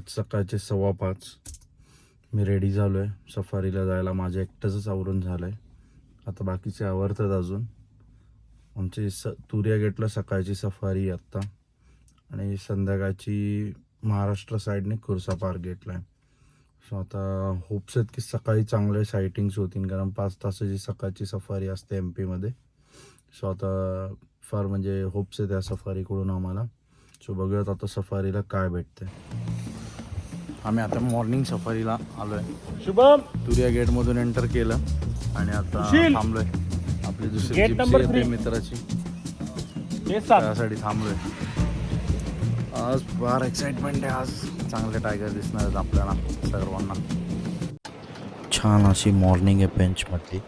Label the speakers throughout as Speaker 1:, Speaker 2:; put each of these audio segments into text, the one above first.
Speaker 1: वाजलेत सकाळचे 5:15. मी रेडी झालो आहे सफारीला जायला. माझ्या एकट्याचंच आवरून झालं आहे. आता बाकीचे आवरतात अजून. आमची तुरिया गेटला सकाळची सफारी आत्ता आणि संध्याकाळची महाराष्ट्र साईडने खुर्सा पार्क गेटला आहे. सो आता होप्स आहेत की सकाळी चांगले सायटिंग्स होतील, कारण 5 तासाची सकाळची सफारी असते MP मध्ये. सो आता फार म्हणजे होप्स आहे त्या सफारीकडून आम्हाला. सो बघूयात आता सफारीला काय भेटते. आम्ही आता मॉर्निंग सफारीला आलो आहे. शुभम तुरिया गेटमधून एंटर केलं आणि आता थांबलो आहे. आपली दुसरी जिप्सी येते मित्राची, त्यासाठी थांबलो आहे. आज फार एक्साइटमेंट आहे. आज चांगले टायगर दिसणार आहेत आपल्याला सर्वांना. छान अशी मॉर्निंग आहे बेंचमधली.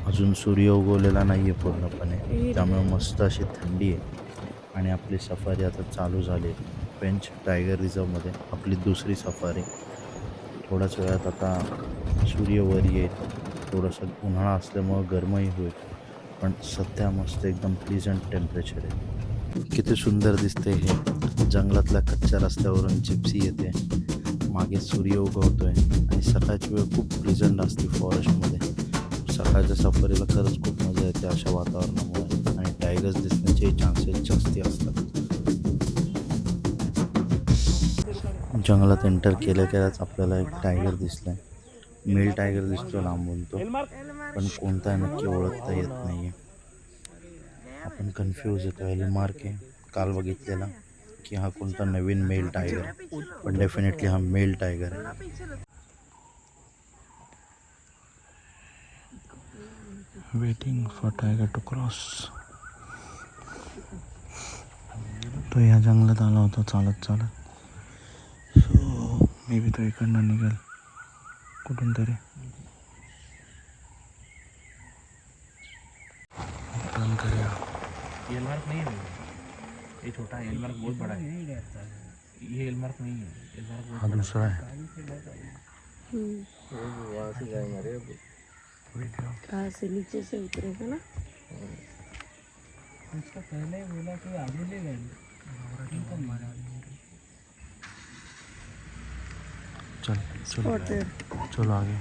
Speaker 1: अजून सूर्य उगवलेला नाही आहे पूर्णपणे, त्यामुळे मस्त अशी थंडी आहे. आणि आपली सफारी आता चालू झाली बेंच टायगर रिझर्वमध्ये. आपली दुसरी सफारी. थोड्याच वेळात आता सूर्य वर येईल. थोडंसं उन्हाळा असल्यामुळं गरमही होईल, पण सध्या मस्त एकदम प्लीजंट टेम्परेचर आहे. किती सुंदर दिसते हे. जंगलातल्या कच्च्या रस्त्यावरून जिप्सी येते, मागे सूर्य उगवतोय आणि सकाळची वेळ खूप प्लीजंट असते फॉरेस्टमध्ये. सकाळच्या सफारीला खरंच खूप मजा येते अशा वातावरणामुळे, आणि टायगर्स दिसण्याचे चान्सेस जास्ती असतात. जंगलात एंटर केल्याच आपल्याला एक टायगर दिसलाय. मेल टायगर दिसतो लांबून तो, पण कोणता नक्की ओळखता येत नाहीये. आपण कन्फ्यूज येतो. एल मार्क आहे काल बघितलेला की हा कोणता नवीन मेल टायगर, पण डेफिनेटली हा मेल टायगर आहे. Waiting for tiger to cross. तो या जंगलात आला होता चालत चालत. सो मे बी तो इकडनं निघेल कुठून तरी. टर्न करूया.
Speaker 2: एल मार्क नहीं है, ये छोटा है. एल मार्क बहुत बड़ा है. ये एल मार्क नहीं है. एल मार्क
Speaker 1: हा दुसरा आहे.
Speaker 2: वहाँ से जाएंगे. अरे
Speaker 3: कहाँ से नीचे से उतरेगा ना.
Speaker 2: उसका पहले बोला कि आगे ले गए.
Speaker 1: चल चलो चलो आगे.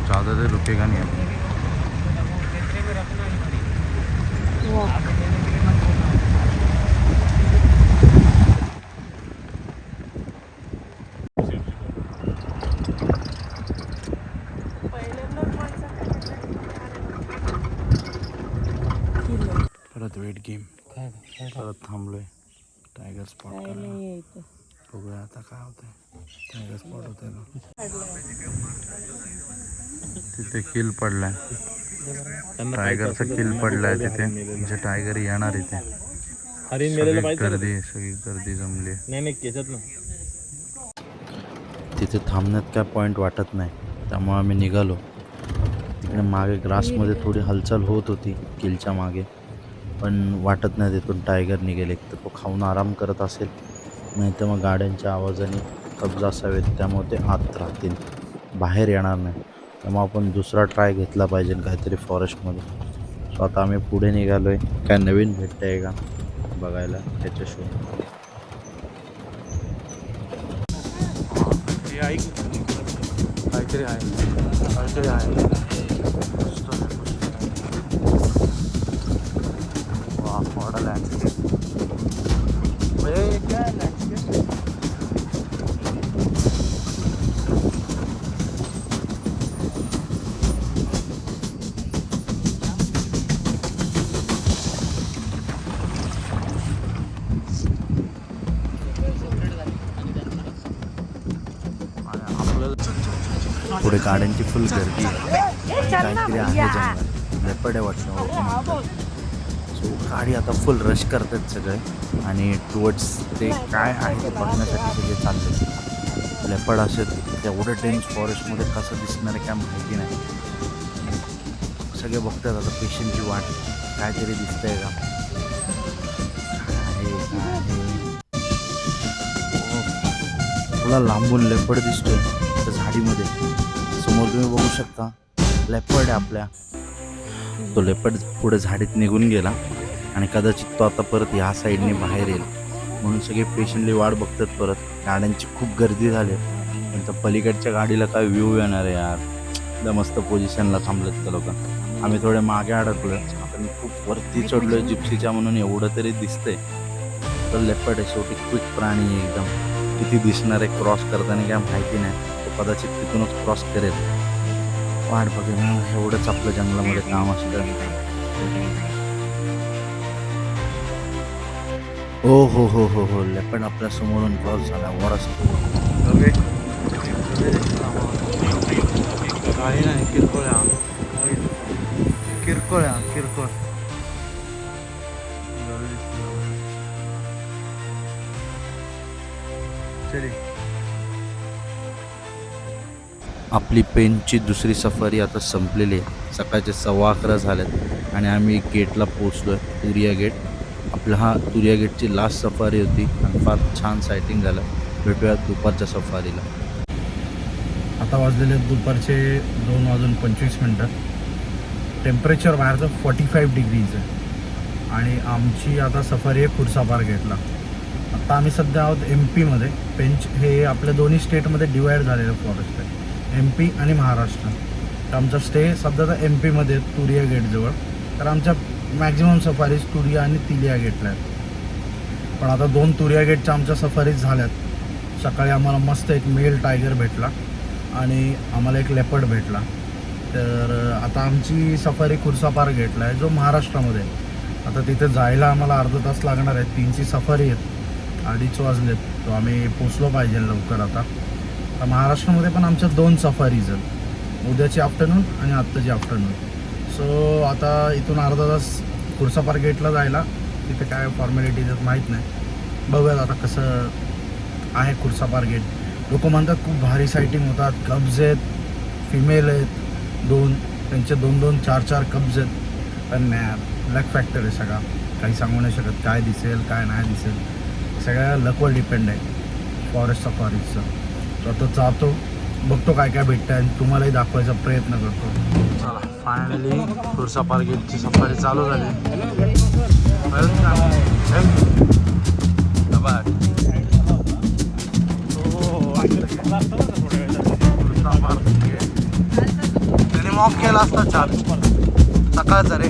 Speaker 1: ज़्यादा देर रुकेगा नहीं अब. परत वेट गेम. परत थांबलोय टायगर स्पॉट करायला. बघूया आता काय होतंय. टायगर स्पॉट होतंय ना. तिथे किल पडलाय. टायगरचा किल पडलाय तिथे, म्हणजे टायगर येणार इथे. सगळी गर्दी जमली. तिथे थांबण्यात काय पॉईंट वाटत नाही, त्यामुळे आम्ही निघालो. तिकडे मागे ग्रासमध्ये थोडी हालचाल होत होती किलच्या मागे, पण वाटत नाही तिथून टायगर निघेल. एक तर तो खाऊन आराम करत असेल, नाही तर मग गाड्यांच्या आवाजाने कब्जा असावेत, त्यामुळे ते आत राहतील, बाहेर येणार नाही. त्यामुळे आपण दुसरा ट्राय घेतला पाहिजे काहीतरी फॉरेस्टमध्ये. सो आता आम्ही पुढे निघालो आहे. काय नवीन भेटतं आहे का बघायला त्याच्या शो. काहीतरी आहे. वा मोठा लँडस्केप. काय लँडस्केप. पुढे गाड्यांची फुल गर्दी. काहीतरी आहे जंगल. लेपर्ड आहे वाटतं. सो गाडी आता फुल रश करतात सगळे, आणि टुवर्ड्स ते काय आहे ते बघण्यासाठी सगळे चालले. लेपर्ड असेल तेवढं डेन्स फॉरेस्टमध्ये कसं दिसणार आहे काय माहिती नाही. सगळे बघतात आता पेशंटची वाट. काहीतरी दिसतंय का, काय आहे. थोडा लांबून लेपर्ड दिसतोय त्या झाडीमध्ये. समोर तुम्ही बघू शकता लेपर्ड आहे आपल्या. तो लेपर्ड पुढे झाडीत निघून गेला आणि कदाचित तो आता परत ह्या साईडने बाहेर येईल म्हणून सगळे पेशंटली वाट बघतात. परत गाड्यांची खूप गर्दी झाली पण त्या पलीकडच्या गाडीला काय व्ह्यू येणार आहे यार. एकदम मस्त पोझिशनला थांबलेत ते लोक. आम्ही थोडे मागे अडकलो. आता मी खूप वरती चढलोय जिप्सीच्या म्हणून एवढं तरी दिसतंय. तर लेपर्ड आहे शेवटी, क्विक प्राणी आहे एकदम. किती दिसणार आहे क्रॉस करताना काय माहिती नाही. तो कदाचित तिथूनच क्रॉस करेल. वाट बघेल ना, एवढंच आपलं जंगलामध्ये काम असतं. हो हो हो हो हो लेपर्ड आपल्या समोरून क्रॉस झाला. वरच
Speaker 2: काही नाही, किरकोळ किरकोळ किरकोळ.
Speaker 1: आपली पेनची दुसरी सफारी आता संपलेली आहे. सकाळचे 11:15 झालेत आणि आम्ही गेटला पोचलो आहे, तुरिया गेट. आपला हा तुरिया गेटची लास्ट सफारी होती आणि फार छान सायटिंग झालं. भेटूया दुपारच्या सफारीला. आता वाजलेले दुपारचे 2:25. टेम्परेचर बाहेरचं 45 डिग्रीज आहे आणि आमची आता सफारी आहे खुर्सापार गेटला. आता आम्ही सध्या आहोत MP मध्ये. पेंच हे आपल्या दोन्ही स्टेटमध्ये डिवाईड झालेलं फॉरेस्ट आहे, MP आणि महाराष्ट्र. तर आमचा स्टे सध्या तर MP मध्ये तुरिया गेटजवळ. तर आमच्या मॅक्झिमम सफारीज तुरिया आणि तिलिया गेटला आहेत. पण आता 2 तुरिया गेटच्या आमच्या सफारीज झाल्यात. सकाळी आम्हाला मस्त एक मेल टायगर भेटला आणि आम्हाला एक लेपर्ड भेटला. तर आता आमची सफारी खुर्सापार गेटला आहे जो महाराष्ट्रामध्ये आहे. आता तिथे जायला आम्हाला अर्धा तास लागणार आहे. 3ची सफारी आहेत, 2:30 वाजलेत. तो आम्ही पोचलो पाहिजे लवकर. आता महाराष्ट्रामध्ये पण आमच्या 2 सफारीज आहेत, उद्याची आफ्टरनून आणि आत्ताची आफ्टरनून. सो आता इथून अर्धा तास खुर्सापार गेटला जायला. तिथे काय फॉर्मॅलिटीज आहेत माहीत नाही. बघूयात आता कसं आहे खुर्सापार गेट. लोक म्हणतात खूप भारी सायटिंग होतात. कब्ज आहेत, फिमेल आहेत 2, त्यांचे 2-2, 4-4 कब्ज आहेत. पण नाही, लक फॅक्टर आहे सगळा. काही सांगू नाही शकत काय दिसेल काय नाही दिसेल. सगळ्या लकवर डिपेंड आहे फॉरेस्ट सफारीजचं. तर आता जातो, बघतो काय काय भेटतं आणि तुम्हालाही दाखवायचा प्रयत्न करतो. चला, फायनली खुर्सापार गेटची सफारी चालू झाली. त्याने मॉक केला असता 4 सकाळचा रे.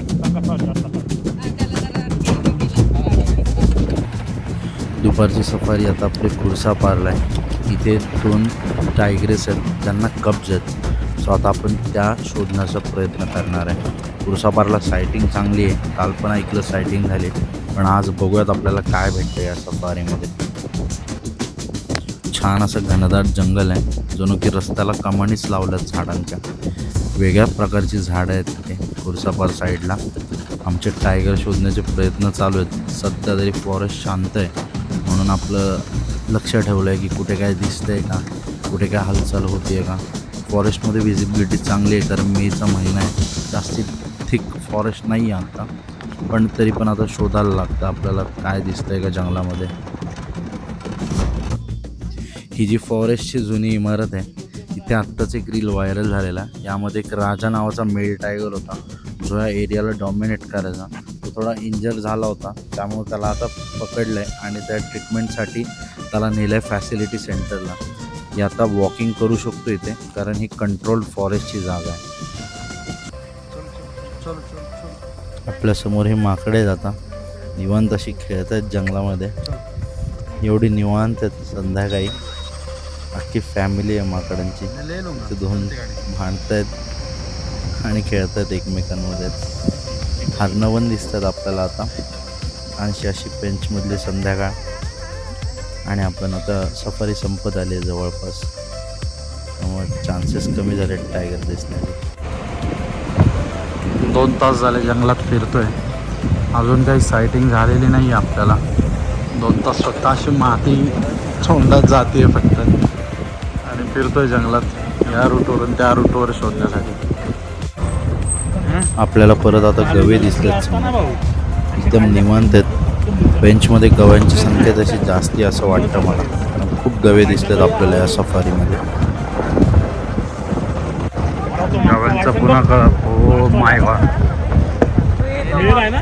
Speaker 1: दुपारची सफारी आता आपली खुर्सापारला आहे. इथे 2 टायग्रेस आहेत ज्यांना कब्ज आहेत. सो आता आपण त्या शोधण्याचा प्रयत्न करणार आहे. खुर्सापारला सायटिंग चांगली आहे, काल पण ऐकलं सायटिंग झाली. पण आज बघूयात आपल्याला काय भेटतं या सफारीमध्ये. छान असं घनदाट जंगल आहे, जणू की रस्त्याला कमानीच लावल्यात झाडांच्या. वेगळ्या प्रकारची झाडं आहेत तिथे खुर्सापार साईडला. आमचे टायगर शोधण्याचे प्रयत्न चालू आहेत. सध्या तरी फॉरेस्ट शांत आहे म्हणून आपलं लक्ष ठेवलं आहे की कुठे काय दिसतं आहे का, कुठे काय हालचाल होती आहे का. फॉरेस्टमध्ये विजिबिलिटी चांगली आहे कारण मेचा महिना आहे, जास्ती थिक फॉरेस्ट नाही आहे आता. पण तरी पण आता शोधायला लागतं आपल्याला काय दिसतं आहे का जंगलामध्ये. ही जी फॉरेस्टची जुनी इमारत आहे इथे आत्ताच एक रील व्हायरल झालेला. यामध्ये एक राजा नावाचा मेल टायगर होता जो या एरियाला डॉमिनेट करायचा. तो थोडा इंजर झाला होता त्यामुळे त्याला आता पकडलं आहे आणि त्या ट्रीटमेंटसाठी त्याला नेलं आहे फॅसिलिटी सेंटरला. हे आता वॉकिंग करू शकतो इथे कारण ही कंट्रोल्ड फॉरेस्टची जागा आहे. आपल्यासमोर हे माकडे जातात निवांत अशी खेळत आहेत जंगलामध्ये. एवढी निवांत आहेत संध्याकाळी. अख्खी फॅमिली आहे माकडांची. ते 2 भांडत आहेत आणि खेळत आहेत एकमेकांमध्ये. हरणं पण दिसतात आपल्याला आता. आणि अशी पेंचमधली संध्याकाळ आणि आपण आता सफारी संपत आली आहे जवळपास, त्यामुळे चान्सेस कमी झाले टायगर दिसण्याचे. 2 तास झाले जंगलात फिरतोय, अजून काही सायटिंग झालेली नाही आहे आपल्याला. 2 तास फक्त अशी माती तोंडात जाते फक्त आणि फिरतोय जंगलात या रूटवरून त्या रूटवर शोधण्यासाठी. आपल्याला परत आता गवे दिसतात एकदम निवांत आहेत. बेंचमध्ये गव्यांची संख्या तशी जास्ती असं वाटतं मला, कारण खूप गवे दिसतात आपल्याला या सफारीमध्ये. गव्यांचा पुन्हा हो माय गॉड,
Speaker 2: मेल आहे ना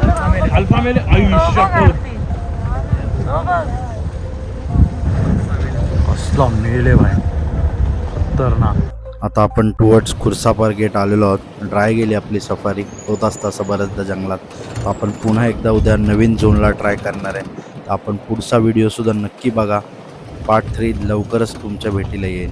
Speaker 2: अल्फा मेल आयुष्य कसला मेल आहे भाई खतरनाक.
Speaker 1: आता आपण टुवर्ड्स खुर्सापार गेट आलेलो आहोत. ड्राय गेली आपली सफारी होत असता असं बऱ्याचदा जंगलात. आपण पुन्हा एकदा उद्या नवीन झोनला ट्राय करणार आहे. आपण पुढचा व्हिडिओसुद्धा नक्की बघा. पार्ट 3 लवकरच तुमच्या भेटीला येईल.